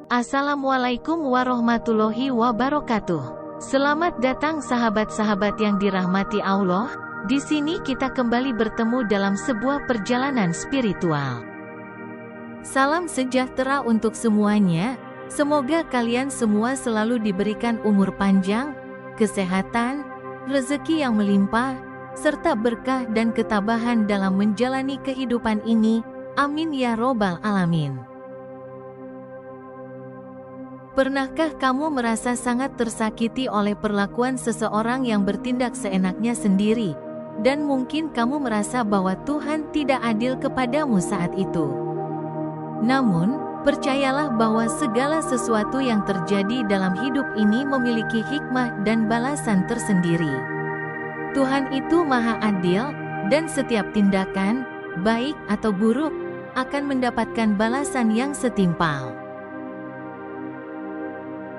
Assalamualaikum warahmatullahi wabarakatuh. Selamat datang sahabat-sahabat yang dirahmati Allah. Di sini kita kembali bertemu dalam sebuah perjalanan spiritual. Salam sejahtera untuk semuanya. Semoga kalian semua selalu diberikan umur panjang, kesehatan, rezeki yang melimpah, serta berkah dan ketabahan dalam menjalani kehidupan ini. Amin ya robbal alamin. Pernahkah kamu merasa sangat tersakiti oleh perlakuan seseorang yang bertindak seenaknya sendiri, dan mungkin kamu merasa bahwa Tuhan tidak adil kepadamu saat itu? Namun, percayalah bahwa segala sesuatu yang terjadi dalam hidup ini memiliki hikmah dan balasan tersendiri. Tuhan itu Maha Adil, dan setiap tindakan, baik atau buruk, akan mendapatkan balasan yang setimpal.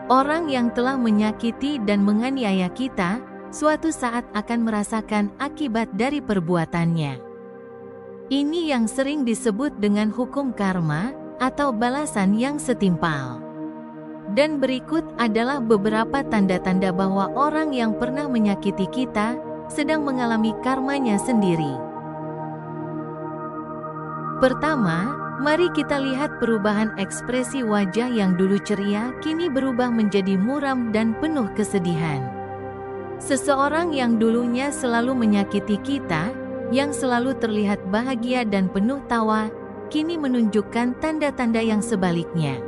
Orang yang telah menyakiti dan menganiaya kita, suatu saat akan merasakan akibat dari perbuatannya. Ini yang sering disebut dengan hukum karma, atau balasan yang setimpal. Dan berikut adalah beberapa tanda-tanda bahwa orang yang pernah menyakiti kita, sedang mengalami karmanya sendiri. Pertama, mari kita lihat perubahan ekspresi wajah yang dulu ceria, kini berubah menjadi muram dan penuh kesedihan. Seseorang yang dulunya selalu menyakiti kita, yang selalu terlihat bahagia dan penuh tawa, kini menunjukkan tanda-tanda yang sebaliknya.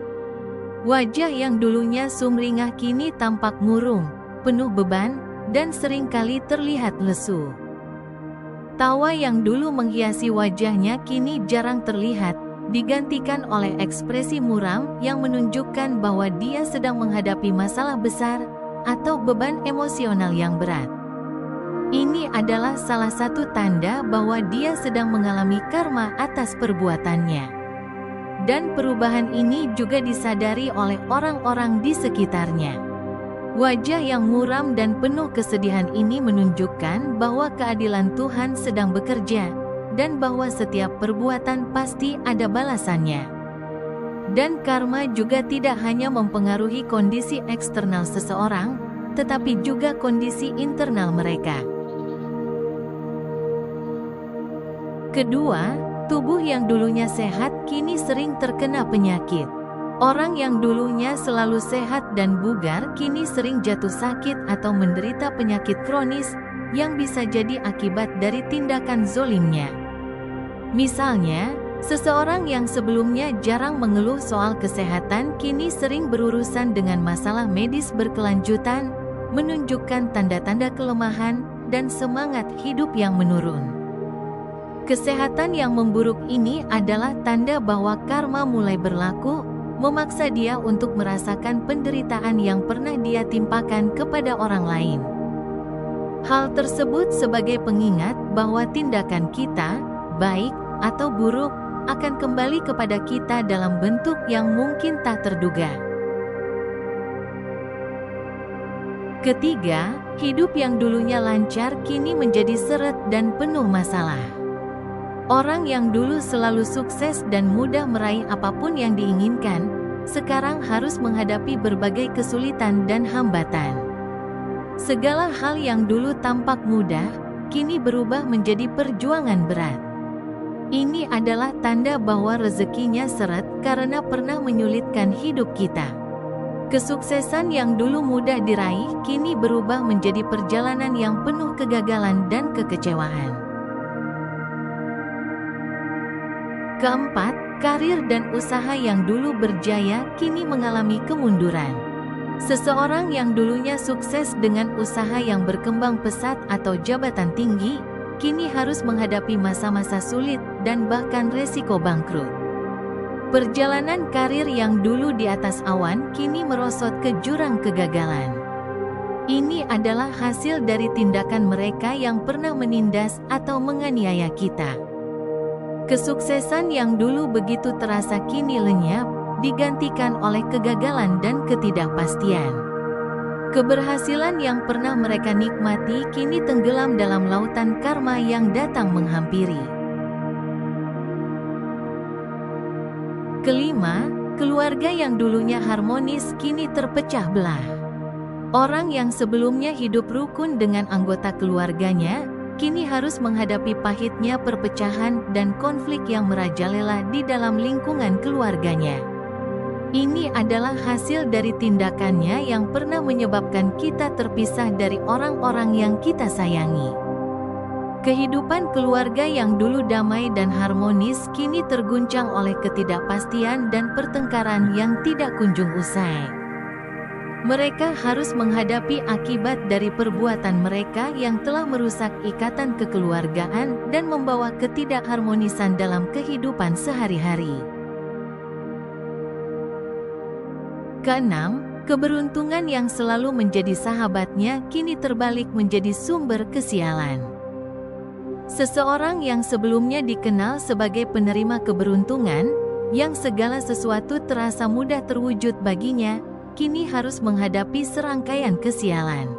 Wajah yang dulunya sumringah kini tampak murung, penuh beban, dan seringkali terlihat lesu. Tawa yang dulu menghiasi wajahnya kini jarang terlihat, digantikan oleh ekspresi muram yang menunjukkan bahwa dia sedang menghadapi masalah besar atau beban emosional yang berat. Ini adalah salah satu tanda bahwa dia sedang mengalami karma atas perbuatannya. Dan perubahan ini juga disadari oleh orang-orang di sekitarnya. Wajah yang muram dan penuh kesedihan ini menunjukkan bahwa keadilan Tuhan sedang bekerja, dan bahwa setiap perbuatan pasti ada balasannya. Dan karma juga tidak hanya mempengaruhi kondisi eksternal seseorang, tetapi juga kondisi internal mereka. Kedua, tubuh yang dulunya sehat kini sering terkena penyakit. Orang yang dulunya selalu sehat dan bugar kini sering jatuh sakit atau menderita penyakit kronis yang bisa jadi akibat dari tindakan zolimnya. Misalnya, seseorang yang sebelumnya jarang mengeluh soal kesehatan kini sering berurusan dengan masalah medis berkelanjutan, menunjukkan tanda-tanda kelemahan dan semangat hidup yang menurun. Kesehatan yang memburuk ini adalah tanda bahwa karma mulai berlaku, memaksa dia untuk merasakan penderitaan yang pernah dia timpakan kepada orang lain. Hal tersebut sebagai pengingat bahwa tindakan kita, baik atau buruk, akan kembali kepada kita dalam bentuk yang mungkin tak terduga. Ketiga, hidup yang dulunya lancar kini menjadi seret dan penuh masalah. Orang yang dulu selalu sukses dan mudah meraih apapun yang diinginkan, sekarang harus menghadapi berbagai kesulitan dan hambatan. Segala hal yang dulu tampak mudah, kini berubah menjadi perjuangan berat. Ini adalah tanda bahwa rezekinya seret karena pernah menyulitkan hidup kita. Kesuksesan yang dulu mudah diraih, kini berubah menjadi perjalanan yang penuh kegagalan dan kekecewaan. Keempat, karir dan usaha yang dulu berjaya kini mengalami kemunduran. Seseorang yang dulunya sukses dengan usaha yang berkembang pesat atau jabatan tinggi, kini harus menghadapi masa-masa sulit dan bahkan resiko bangkrut. Perjalanan karir yang dulu di atas awan kini merosot ke jurang kegagalan. Ini adalah hasil dari tindakan mereka yang pernah menindas atau menganiaya kita. Kesuksesan yang dulu begitu terasa kini lenyap, digantikan oleh kegagalan dan ketidakpastian. Keberhasilan yang pernah mereka nikmati kini tenggelam dalam lautan karma yang datang menghampiri. Kelima, keluarga yang dulunya harmonis kini terpecah belah. Orang yang sebelumnya hidup rukun dengan anggota keluarganya, kini harus menghadapi pahitnya perpecahan dan konflik yang merajalela di dalam lingkungan keluarganya. Ini adalah hasil dari tindakannya yang pernah menyebabkan kita terpisah dari orang-orang yang kita sayangi. Kehidupan keluarga yang dulu damai dan harmonis kini terguncang oleh ketidakpastian dan pertengkaran yang tidak kunjung usai. Mereka harus menghadapi akibat dari perbuatan mereka yang telah merusak ikatan kekeluargaan dan membawa ketidakharmonisan dalam kehidupan sehari-hari. Keenam, keberuntungan yang selalu menjadi sahabatnya kini terbalik menjadi sumber kesialan. Seseorang yang sebelumnya dikenal sebagai penerima keberuntungan, yang segala sesuatu terasa mudah terwujud baginya, kini harus menghadapi serangkaian kesialan.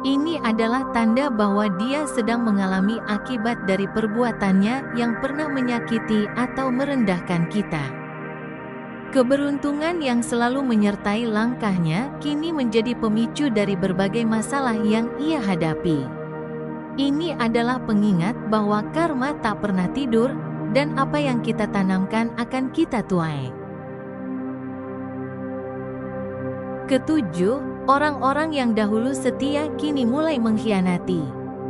Ini adalah tanda bahwa dia sedang mengalami akibat dari perbuatannya yang pernah menyakiti atau merendahkan kita. Keberuntungan yang selalu menyertai langkahnya kini menjadi pemicu dari berbagai masalah yang ia hadapi. Ini adalah pengingat bahwa karma tak pernah tidur, dan apa yang kita tanamkan akan kita tuai. Ketujuh, orang-orang yang dahulu setia kini mulai mengkhianati.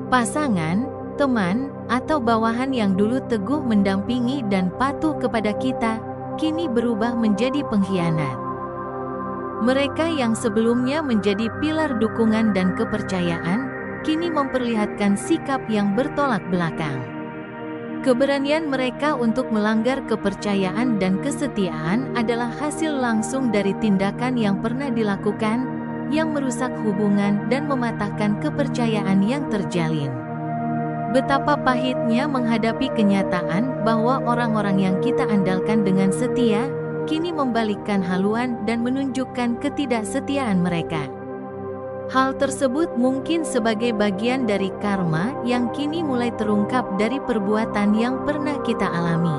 Pasangan, teman, atau bawahan yang dulu teguh mendampingi dan patuh kepada kita, kini berubah menjadi pengkhianat. Mereka yang sebelumnya menjadi pilar dukungan dan kepercayaan, kini memperlihatkan sikap yang bertolak belakang. Keberanian mereka untuk melanggar kepercayaan dan kesetiaan adalah hasil langsung dari tindakan yang pernah dilakukan, yang merusak hubungan dan mematahkan kepercayaan yang terjalin. Betapa pahitnya menghadapi kenyataan bahwa orang-orang yang kita andalkan dengan setia, kini membalikkan haluan dan menunjukkan ketidaksetiaan mereka. Hal tersebut mungkin sebagai bagian dari karma yang kini mulai terungkap dari perbuatan yang pernah kita alami.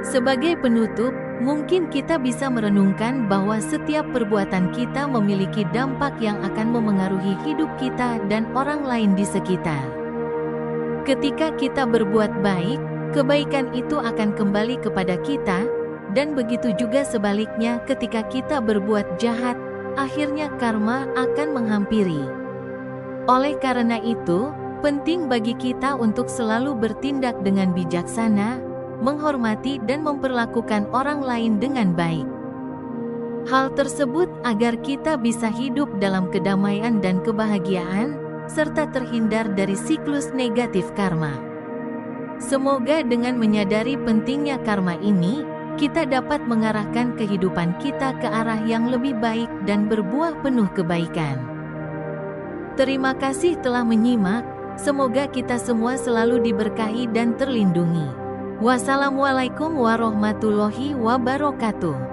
Sebagai penutup, mungkin kita bisa merenungkan bahwa setiap perbuatan kita memiliki dampak yang akan memengaruhi hidup kita dan orang lain di sekitar. Ketika kita berbuat baik, kebaikan itu akan kembali kepada kita, dan begitu juga sebaliknya ketika kita berbuat jahat, akhirnya karma akan menghampiri. Oleh karena itu, penting bagi kita untuk selalu bertindak dengan bijaksana, menghormati dan memperlakukan orang lain dengan baik. Hal tersebut agar kita bisa hidup dalam kedamaian dan kebahagiaan, serta terhindar dari siklus negatif karma. Semoga dengan menyadari pentingnya karma ini, kita dapat mengarahkan kehidupan kita ke arah yang lebih baik dan berbuah penuh kebaikan. Terima kasih telah menyimak, semoga kita semua selalu diberkahi dan terlindungi. Wassalamualaikum warahmatullahi wabarakatuh.